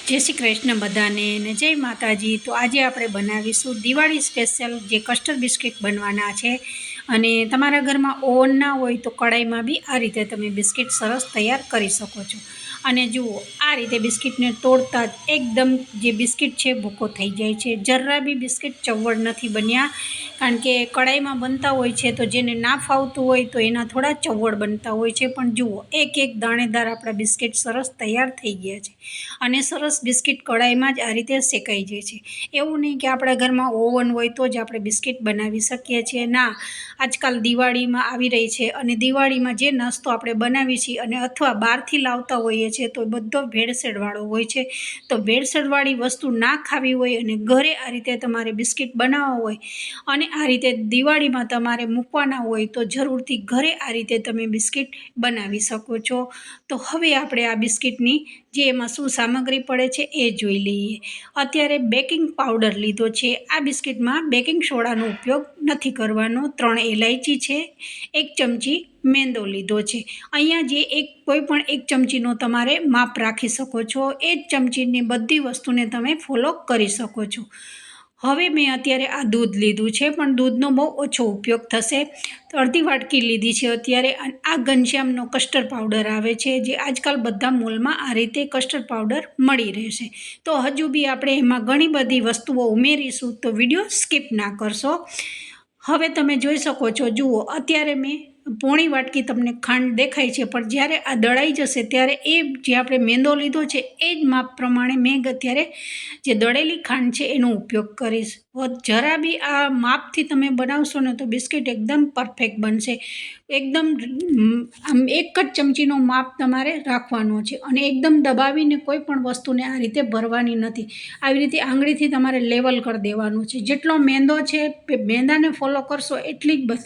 જય શ્રી કૃષ્ણ બધાને ને જય માતાજી। તો આજે આપણે બનાવીશું દિવાળી સ્પેશિયલ જે કસ્ટર્ડ બિસ્કિટ બનવાના છે। અને તમારા ઘરમાં ઓવન ના હોય તો કડાઈમાં બી આ રીતે તમે બિસ્કિટ સરસ તૈયાર કરી શકો છો। અને જુઓ આ રીતે બિસ્કિટને તોડતા જ એકદમ જે બિસ્કિટ છે ભૂકો થઈ જાય છે। જરા બી બિસ્કિટ ચવડ નથી બન્યા, કારણ કે કડાઈમાં બનતા હોય છે તો જેને ના ફાવતું હોય તો એના થોડા ચવડ બનતા હોય છે। પણ જુઓ એક એક દાણેદાર આપણા બિસ્કિટ સરસ તૈયાર થઈ ગયા છે અને સરસ બિસ્કિટ કડાઈમાં જ આ રીતે શેકાઈ જાય છે। એવું નહીં કે આપણા ઘરમાં ઓવન હોય તો જ આપણે બિસ્કિટ બનાવી શકીએ છીએ, ના, આજકાલ દિવાળીમાં આવી રહી છે અને દિવાળીમાં જે નાસ્તો આપણે બનાવીએ છીએ અને અથવા બહારથી લાવતા હોઈએ છીએ તો બધો ભેળસેળવાળો હોય છે। તો ભેળસેળવાળી વસ્તુ ના ખાવી હોય અને ઘરે આ રીતે તમારે બિસ્કિટ બનાવવા હોય અને આ રીતે દિવાળીમાં તમારે મૂકવાના હોય તો જરૂરથી ઘરે આ રીતે તમે બિસ્કિટ બનાવી શકો છો। તો હવે આપણે આ બિસ્કિટની જે એમાં શું સામગ્રી પડે છે એ જોઈ લઈએ। અત્યારે બેકિંગ પાવડર લીધો છે। આ બિસ્કિટમાં બેકિંગ સોડાનો ઉપયોગ નથી કરવાનો। 3 ઇલાયચી છે, 1 ચમચી મેંદો લીધો છે। અહીંયા જે કોઈ પણ 1 ચમચીનો તમારે માપ રાખી શકો છો, એ જ ચમચીની બધી વસ્તુને તમે ફોલો કરી શકો છો। હવે મેં અત્યારે આ દૂધ લીધું છે, પણ દૂધનો બહુ ઓછો ઉપયોગ થશે, તો અડધી વાટકી લીધી છે અત્યારે। આ ઘનશ્યામનો કસ્ટર્ડ પાવડર આવે છે, જે આજકાલ બધા મોલમાં આ રીતે કસ્ટર્ડ પાવડર મળી રહેશે। તો હજુ બી આપણે એમાં ઘણી બધી વસ્તુઓ ઉમેરીશું, તો વિડીયો સ્કીપ ના કરશો। હવે તમે જોઈ શકો છો, જુઓ અત્યારે મેં પોણી વાટકી તમને ખાંડ દેખાય છે, પણ જ્યારે આ દળાઈ જશે ત્યારે એ જે આપણે મેંદો લીધો છે એ જ માપ પ્રમાણે મેં અત્યારે જે દળેલી ખાંડ છે એનો ઉપયોગ કરીશ। જરા બી આ માપથી તમે બનાવશો ને તો બિસ્કિટ એકદમ પરફેક્ટ બનશે। એકદમ આમ 1 જ ચમચીનો માપ તમારે રાખવાનો છે અને એકદમ દબાવીને કોઈ પણ વસ્તુને આ રીતે ભરવાની નથી। આવી રીતે આંગળીથી તમારે લેવલ કરી દેવાનું છે। જેટલો મેંદો છે, મેંદાને ફોલો કરશો એટલી જ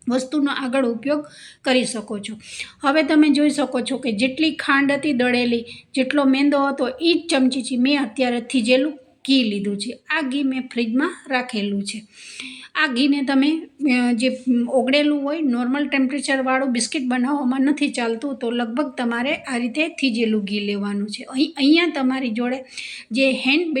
વસ્તુનો આગળ ઉપયોગ કરી શકો છો। હવે તમે જોઈ શકો છો કે જેટલી ખાંડ હતી દળેલી, જેટલો મેંદો હતો, એ જ ચમચીથી મેં અત્યારે થીજેલું ઘી લીધું છે। આ ઘી મેં ફ્રીજમાં રાખેલું છે। આ ઘીને તમે જે ઓગળેલું હોય, નોર્મલ ટેમ્પરેચરવાળું બિસ્કિટ બનાવવામાં નથી ચાલતું, તો લગભગ તમારે આ રીતે થીજેલું ઘી લેવાનું છે। અહીંયા તમારી જોડે જે હેન્ડ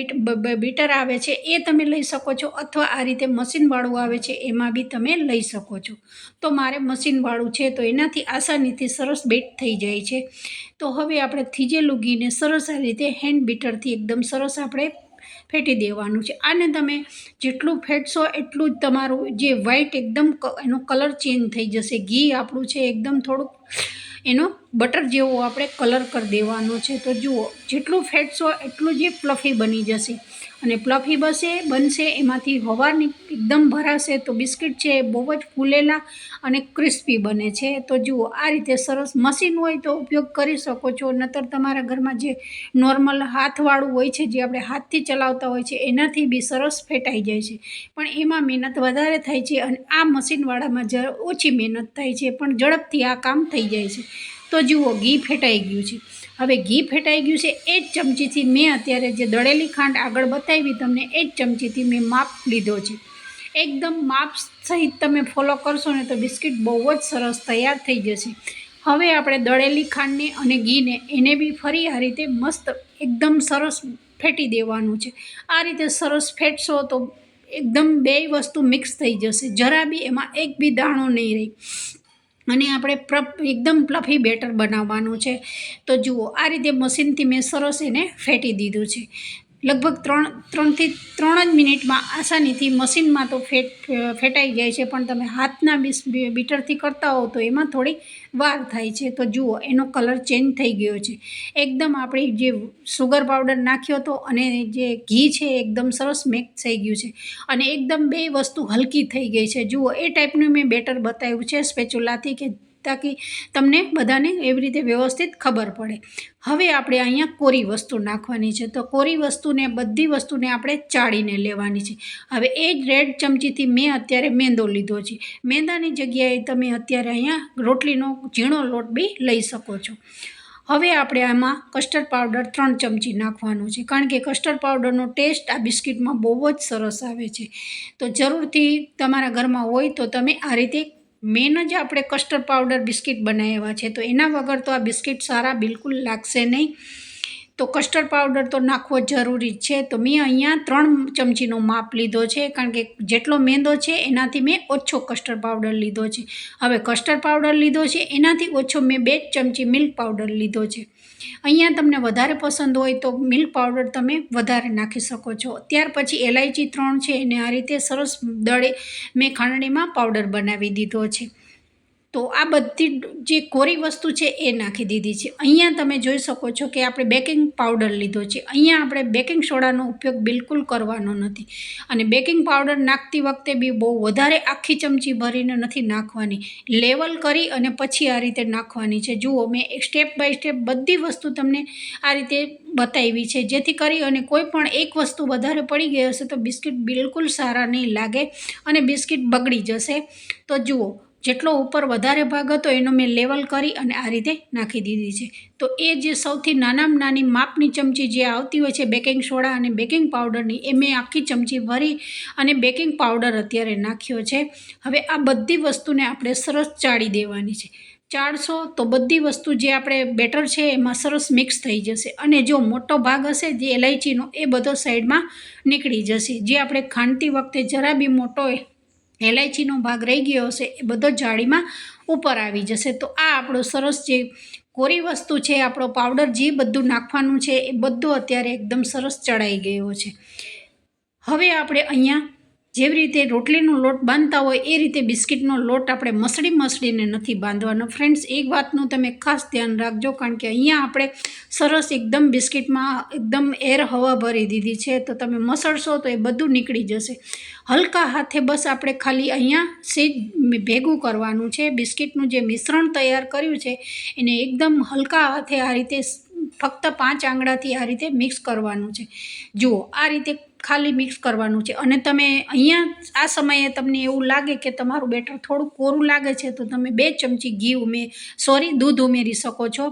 બીટર આવે છે એ તમે લઈ શકો છો, અથવા આ રીતે મશીનવાળું આવે છે એમાં બી તમે લઈ શકો છો। તો મારે મશીનવાળું છે તો એનાથી આસાનીથી સરસ બીટ થઈ જાય છે। તો હવે આપણે થીજેલું ઘીને સરસ આ રીતે હેન્ડ બીટરથી એકદમ સરસ આપણે ફેટી દેવાનું છે। આને તમે જેટલું ફેટશો એટલું જ તમારું જે વ્હાઈટ એકદમ એનો કલર ચેન્જ થઈ જશે। ઘી આપણું છે એકદમ થોડુંક એનો બટર જેવો આપણે કલર કરી દેવાનો છે। તો જુઓ, જેટલું ફેટશો એટલું જ ફ્લફી બની જશે અને ફ્લફી બનશે, એમાંથી હવા એકદમ ભરાશે તો બિસ્કિટ છે એ બહુ જ ફૂલેલા અને ક્રિસ્પી બને છે। તો જુઓ આ રીતે સરસ, મશીન હોય તો ઉપયોગ કરી શકો છો, નહીતર તમારા ઘરમાં જે નોર્મલ હાથવાળું હોય છે, જે આપણે હાથથી ચલાવતા હોય છે, એનાથી બી સરસ ફેટાઈ જાય છે। પણ એમાં મહેનત વધારે થાય છે અને આ મશીનવાળામાં જરા ઓછી મહેનત થાય છે, પણ ઝડપથી આ કામ થઈ જાય છે। તો જુઓ, ઘી ફેટાઈ ગયું છે। હવે ઘી ફેટાઈ ગયું છે, એ જ ચમચીથી મેં અત્યારે જે દળેલી ખાંડ આગળ બતાવી તમને, એ જ ચમચીથી મેં માપ લીધો છે। એકદમ માપ સહિત તમે ફોલો કરશો ને તો બિસ્કિટ બહુ જ સરસ તૈયાર થઈ જશે। હવે આપણે દળેલી ખાંડને અને ઘીને એને બી ફરી આ રીતે મસ્ત એકદમ સરસ ફેટી દેવાનું છે। આ રીતે સરસ ફેટશો તો એકદમ બેય વસ્તુ મિક્સ થઈ જશે, જરા બી એમાં એક બી દાણો નહીં રહે અને આપણે એકદમ ફ્લફી બેટર બનાવવાનું છે। તો જુઓ આ રીતે મશીનથી મેં સરસ એને ફેટી દીધું છે। લગભગ 3 થી 3 જ મિનિટમાં આસાનીથી મશીનમાં તો ફેટાઈ જાય છે, પણ તમે હાથના બીટરથી કરતા હો તો એમાં થોડી વાર થાય છે। તો જુઓ એનો કલર ચેન્જ થઈ ગયો છે, એકદમ આપણી જે સુગર પાવડર નાખ્યો હતો અને જે ઘી છે એકદમ સરસ મિક્સ થઈ ગયું છે અને એકદમ બે વસ્તુ હલકી થઈ ગઈ છે। જુઓ એ ટાઈપનું મેં બેટર બતાવ્યું છે સ્પેચ્યુલાથી, કે તાકી તમને બધાને એવી રીતે વ્યવસ્થિત ખબર પડે। હવે આપણે અહીંયા કોરી વસ્તુ નાખવાની છે, તો કોરી વસ્તુને બધી વસ્તુને આપણે ચાળીને લેવાની છે। હવે એ જ રેડ ચમચીથી મેં અત્યારે મેંદો લીધો છે। મેંદાની જગ્યાએ તમે અત્યારે અહીંયા રોટલીનો ઝીણો લોટ બી લઈ શકો છો। હવે આપણે આમાં કસ્ટર્ડ પાવડર 3 ચમચી નાખવાનો છે, કારણ કે કસ્ટર્ડ પાવડરનો ટેસ્ટ આ બિસ્કિટમાં બહુ જ સરસ આવે છે। તો જરૂરથી તમારા ઘરમાં હોય તો તમે આ રીતે, મેન જ આપણે કસ્ટર્ડ પાવડર બિસ્કિટ બનાવ્યા છે, તો એના વગર તો આ બિસ્કિટ સારા બિલકુલ લાગશે નહીં। તો કસ્ટર્ડ પાવડર તો નાખવો જરૂરી જ છે. તો મેં અહીંયા 3 ચમચીનો માપ લીધો છે, કારણ કે જેટલો મેંદો છે એનાથી મેં ઓછો કસ્ટર્ડ પાવડર લીધો છે. હવે કસ્ટર્ડ પાવડર લીધો છે એનાથી ઓછો મેં 2 ચમચી મિલ્ક પાવડર લીધો છે. અહીંયા તમને વધારે પસંદ હોય તો મિલ્ક પાવડર તમે વધારે નાખી શકો છો. ત્યાર પછી એલાયચી 3 છે એને આ રીતે સરસ દળે મેં ખાંડણીમાં પાવડર બનાવી દીધો છે. તો આ બધી જે કોરી વસ્તુ છે એ નાખી દીધી છે. અહીંયા તમે જોઈ શકો છો કે આપણે બેકિંગ પાવડર લીધો છે. અહીંયા આપણે બેકિંગ સોડાનો ઉપયોગ બિલકુલ કરવાનો નથી, અને બેકિંગ પાવડર નાખતી વખતે બી બહુ વધારે આખી ચમચી ભરીને નથી નાખવાની, લેવલ કરી અને પછી આ રીતે નાખવાની છે. જુઓ, મેં સ્ટેપ બાય સ્ટેપ બધી વસ્તુ તમને આ રીતે બતાવી છે, જેથી કરી અને કોઈ પણ એક વસ્તુ વધારે પડી ગઈ હશે તો બિસ્કિટ બિલકુલ સારા નહીં લાગે અને બિસ્કિટ બગડી જશે. તો જુઓ, જેટલો ઉપર વધારે ભાગ હતો એનો મેં લેવલ કરી અને આ રીતે નાખી દીધી છે. તો એ જે સૌથી નાનામાં નાની માપની ચમચી જે આવતી હોય છે બેકિંગ સોડા અને બેકિંગ પાવડરની, એ મેં આખી ચમચી ભરી અને બેકિંગ પાવડર અત્યારે નાખ્યો છે. હવે આ બધી વસ્તુને આપણે સરસ ચાળી દેવાની છે. ચાળશો તો બધી વસ્તુ જે આપણે બેટર છે એમાં સરસ મિક્સ થઈ જશે, અને જો મોટો ભાગ હશે જે એલાયચીનો એ બધો સાઈડમાં નીકળી જશે. જે આપણે ખાંડતી વખતે જરા બી મોટો એલાયચીનો ભાગ રહી ગયો હશે એ બધો જાળીમાં ઉપર આવી જશે. તો આ આપણો સરસ જે કોરી વસ્તુ છે, આપણો પાવડર જે બધું નાખવાનું છે એ બધું અત્યારે એકદમ સરસ ચડાઈ ગયો છે. હવે આપણે અહીંયા જેવી રીતે રોટલીનો લોટ બાંધતા હોય એ રીતે બિસ્કિટનો લોટ આપણે મસળીને નથી બાંધવાનો. ફ્રેન્ડ્સ, એક વાતનું તમે ખાસ ધ્યાન રાખજો, કારણ કે અહીંયા આપણે સરસ એકદમ બિસ્કિટમાં એકદમ એર હવા ભરી દીધી છે. તો તમે મસળશો તો એ બધું નીકળી જશે. હલકા હાથે બસ આપણે ખાલી અહીંયા સેજ ભેગું કરવાનું છે. બિસ્કિટનું જે મિશ્રણ તૈયાર કર્યું છે એને એકદમ હલકા હાથે આ રીતે ફક્ત 5 આંગળાથી આ રીતે મિક્સ કરવાનું છે. જુઓ, આ રીતે ખાલી મિક્સ કરવાનું છે. અને તમે અહીંયા આ સમયે તમને એવું લાગે કે તમારું બેટર થોડું કોરું લાગે છે તો તમે 2 ચમચી દૂધ ઉમેરી શકો છો.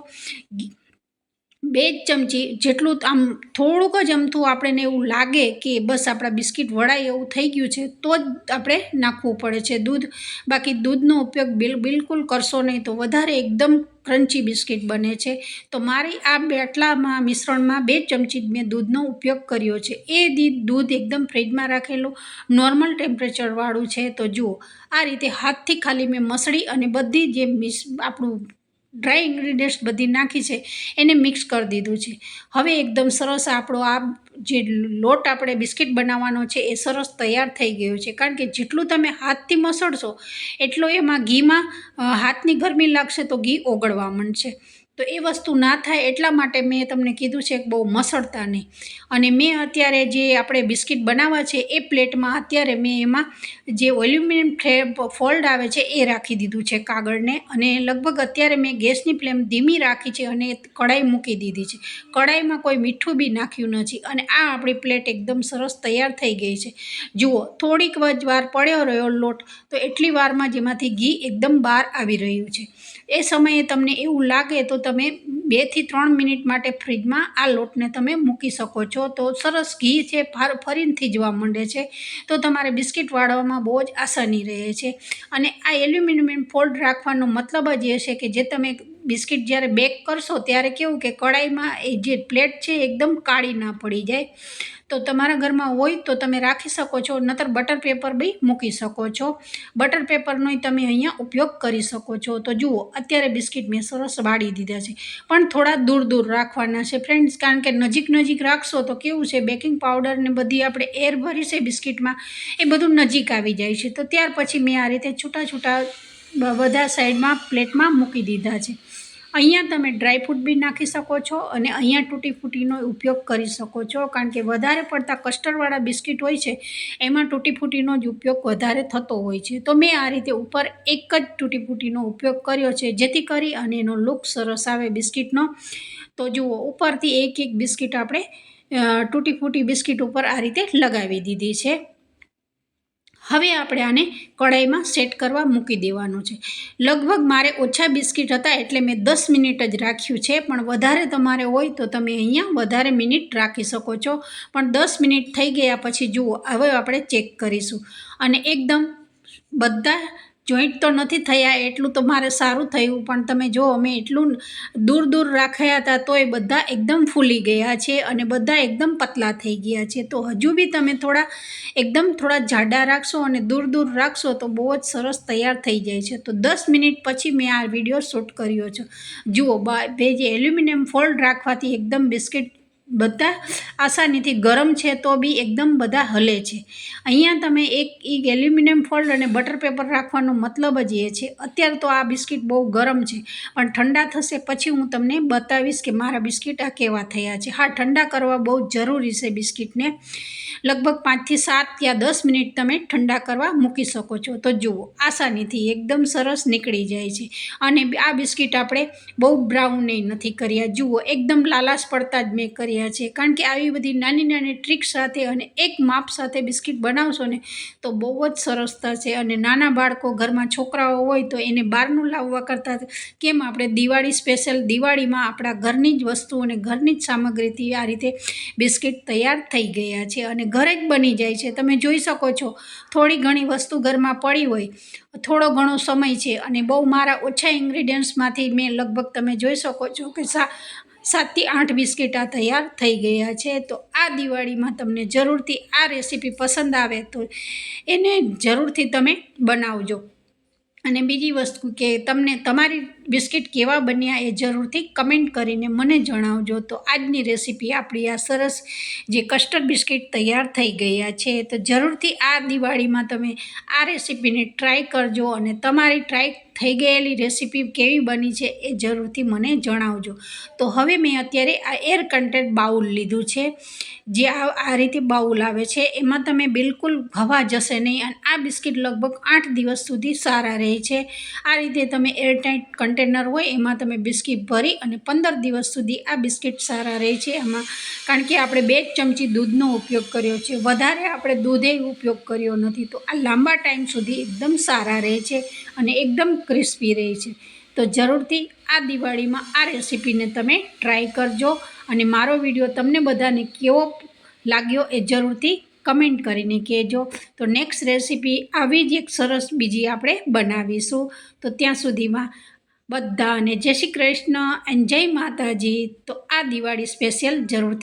2 ચમચી જેટલું, આમ થોડુંક જ અમથું આપણને એવું લાગે કે બસ આપણા બિસ્કિટ વળાય એવું થઈ ગયું છે તો જ આપણે નાખવું પડે છે દૂધ. બાકી દૂધનો ઉપયોગ બિલકુલ કરશો નહીં તો વધારે એકદમ ક્રન્ચી બિસ્કિટ બને છે. તો મારી આ આટલામાં મિશ્રણમાં 2 ચમચી મેં દૂધનો ઉપયોગ કર્યો છે. એ દૂધ એકદમ ફ્રીજમાં રાખેલું નોર્મલ ટેમ્પરેચરવાળું છે. તો જુઓ, આ રીતે હાથથી ખાલી મેં મસળી અને બધી જે આપણું ડ્રાય ઇન્ગ્રીડિયન્ટ્સ બધી નાખી છે એને મિક્સ કરી દીધું છે. હવે એકદમ સરસ આપણો આ જે લોટ આપણે બિસ્કિટ બનાવવાનો છે એ સરસ તૈયાર થઈ ગયો છે. કારણ કે જેટલું તમે હાથથી મસળશો એટલો એમાં ઘીમાં હાથની ગરમી લાગશે તો ઘી ઓગળવા માંડશે. તો એ વસ્તુ ના થાય એટલા માટે મેં તમને કીધું છે કે બહુ મસળતા નહીં. અને મેં અત્યારે જે આપણે બિસ્કિટ બનાવવા છે એ પ્લેટમાં અત્યારે મેં એમાં જે એલ્યુમિનિયમ ફોલ્ડ આવે છે એ રાખી દીધું છે કાગળને, અને લગભગ અત્યારે મેં ગેસની ફ્લેમ ધીમી રાખી છે અને કઢાઈ મૂકી દીધી છે. કઢાઈમાં કોઈ મીઠું બી નાખ્યું નથી અને આ આપણી પ્લેટ એકદમ સરસ તૈયાર થઈ ગઈ છે. જુઓ, થોડીક જ વાર પડ્યો રહ્યો લોટ તો એટલી વારમાં જેમાંથી ઘી એકદમ બહાર આવી રહ્યું છે. એ સમયે તમને એવું લાગે તો તમે 2 થી 3 મિનિટ માટે ફ્રીજમાં આ લોટને તમે મૂકી શકો છો. તો સરસ ઘી છે ફરીને થીજવા માંડે છે, તો તમારે બિસ્કિટ વાળવામાં બહુ જ આસાની રહે છે. અને આ એલ્યુમિનિયમ ફોલ્ડ રાખવાનો મતલબ જ એ છે કે જે તમે બિસ્કિટ જ્યારે બેક કરશો ત્યારે કેવું કે કઢાઈમાં એ જે પ્લેટ છે એકદમ કાળી ના પડી જાય. તો તમારા ઘરમાં હોય તો તમે રાખી શકો છો, નહીતર બટર પેપર બી મૂકી શકો છો. બટર પેપરનો તમે અહીંયા ઉપયોગ કરી શકો છો. તો જુઓ, અત્યારે બિસ્કિટ મેં સરસ વાળી દીધા છે, પણ થોડા દૂર રાખવાના છે ફ્રેન્ડ્સ, કારણ કે નજીક રાખશો તો કેવું છે બેકિંગ પાવડર ને બધી આપણે એર ભરી છે બિસ્કિટમાં એ બધું નજીક આવી જાય છે. તો ત્યાર પછી મેં આ રીતે છૂટા બધા સાઈડમાં પ્લેટમાં મૂકી દીધા છે. અહીંયા તમે ડ્રાયફ્રૂટ બી નાખી શકો છો અને અહીંયા તૂટી ફૂટીનો ઉપયોગ કરી શકો છો, કારણ કે વધારે પડતા કસ્ટર્ડવાળા બિસ્કિટ હોય છે એમાં તૂટી ફૂટીનો જ ઉપયોગ વધારે થતો હોય છે. તો મેં આ રીતે ઉપર એક જ તૂટી ફૂટીનો ઉપયોગ કર્યો છે, જેથી કરી અને એનો લુક સરસ આવે બિસ્કિટનો. તો જુઓ, ઉપરથી એક બિસ્કિટ આપણે તૂટી ફૂટી બિસ્કિટ ઉપર આ રીતે લગાવી દીધી છે. હવે આપણે આને કઢાઈમાં સેટ કરવા મૂકી દેવાનું છે. લગભગ મારે ઓછા બિસ્કિટ હતા એટલે મેં 10 મિનિટ જ રાખ્યું છે, પણ વધારે તમારે હોય તો તમે અહીંયા વધારે મિનિટ રાખી શકો છો. પણ 10 મિનિટ થઈ ગયા પછી જુઓ, હવે આપણે ચેક કરીશું અને એકદમ બધા જોઈન્ટ તો નથી થયા એટલું તો મારે સારું થયું, પણ તમે જો અમે એટલું દૂર દૂર રાખ્યા હતા તો એ બધા એકદમ ફૂલી ગયા છે અને બધા એકદમ પતલા થઈ ગયા છે. તો હજુ બી તમે થોડા જાડા રાખશો અને દૂર દૂર રાખશો તો બહુ જ સરસ તૈયાર થઈ જાય છે. તો 10 મિનિટ પછી મેં આ વિડીયો શૂટ કર્યો છે. જુઓ બે જે એલ્યુમિનિયમ ફોઇલ રાખવાથી એકદમ બિસ્કિટ બધા આસાનીથી ગરમ છે તો બી એકદમ બધા હલે છે. અહીંયા તમે એક એલ્યુમિનિયમ ફોઇલ અને બટર પેપર રાખવાનો મતલબ જ એ છે. અત્યારે તો આ બિસ્કિટ બહુ ગરમ છે, પણ ઠંડા થશે પછી હું તમને બતાવીશ કે મારા બિસ્કિટ આ કેવા થયા છે. હા, ઠંડા કરવા બહુ જરૂરી છે બિસ્કિટને. લગભગ 5 થી 7 યા 10 મિનિટ તમે ઠંડા કરવા મૂકી શકો છો. તો જુઓ આસાનીથી એકદમ સરસ નીકળી જાય છે. અને આ બિસ્કિટ આપણે બહુ બ્રાઉન નથી કર્યા. જુઓ એકદમ લાલાશ પડતા જ મેં કર્યા છે, કારણ કે આવી બધી નાની નાની ટ્રીક સાથે અને એક માપ સાથે બિસ્કિટ બનાવશો ને તો બહુ જ સરસ થશે. અને નાના બાળકો ઘરમાં છોકરાઓ હોય તો એને બહારનું લાવવા કરતાં કેમ આપણે દિવાળી સ્પેશિયલ દિવાળીમાં આપણા ઘરની જ વસ્તુ અને ઘરની જ સામગ્રીથી આ રીતે બિસ્કિટ તૈયાર થઈ ગયા છે અને ઘરે જ બની જાય છે. તમે જોઈ શકો છો, થોડી ઘણી વસ્તુ ઘરમાં પડી હોય, થોડો ઘણો સમય છે અને બહુ મારા ઓછા ઇન્ગ્રીડિયન્ટ્સમાંથી મેં લગભગ તમે જોઈ શકો છો કે 7 થી 8 બિસ્કિટ આ તૈયાર થઈ ગયા છે. તો આ દિવાળીમાં તમને જરૂરથી આ રેસીપી પસંદ આવે તો એને જરૂરથી તમે બનાવજો. અને બીજી વસ્તુ કે તમને તમારી બિસ્કિટ કેવા બન્યા એ જરૂરથી કમેન્ટ કરીને મને જણાવજો. તો આજની રેસીપી આપણી આ સરસ જે કસ્ટર્ડ બિસ્કિટ તૈયાર થઈ ગયા છે. તો જરૂરથી આ દિવાળીમાં તમે આ રેસીપીને ટ્રાય કરજો અને તમારી ટ્રાય થઈ ગયેલી રેસીપી કેવી બની છે એ જરૂરથી મને જણાવજો. તો હવે મેં અત્યારે આ એર કન્ટેન્ટ બાઉલ લીધું છે, જે આ રીતે બાઉલ આવે છે. એમાં તમે બિલકુલ હવા જશે નહીં અને આ બિસ્કિટ લગભગ 8 દિવસ સુધી સારા રહે છે. આ રીતે તમે એરટાઇટ કન્ટેનર હોય એમાં તમે બિસ્કિટ ભરી અને 15 દિવસ સુધી આ બિસ્કિટ સારા રહે છે. એમાં કારણ કે આપણે 2 ચમચી દૂધનો ઉપયોગ કર્યો છે, વધારે આપણે દૂધે ઉપયોગ કર્યો નથી. તો આ લાંબા ટાઈમ સુધી એકદમ સારા રહે છે અને એકદમ ક્રિસ્પી રહે છે. તો જરૂરથી આ દિવાળીમાં આ રેસીપીને તમે ટ્રાય કરજો અને મારો વિડીયો તમને બધાને કેવો લાગ્યો એ જરૂરથી કમેન્ટ કરીને કહેજો. તો નેક્સ્ટ રેસીપી આવી જ એક સરસ બીજી આપણે બનાવીશું. તો ત્યાં સુધીમાં બધાને જય શ્રી કૃષ્ણ અને જય માતાજી. તો આ દિવાળી સ્પેશિયલ જરૂરથી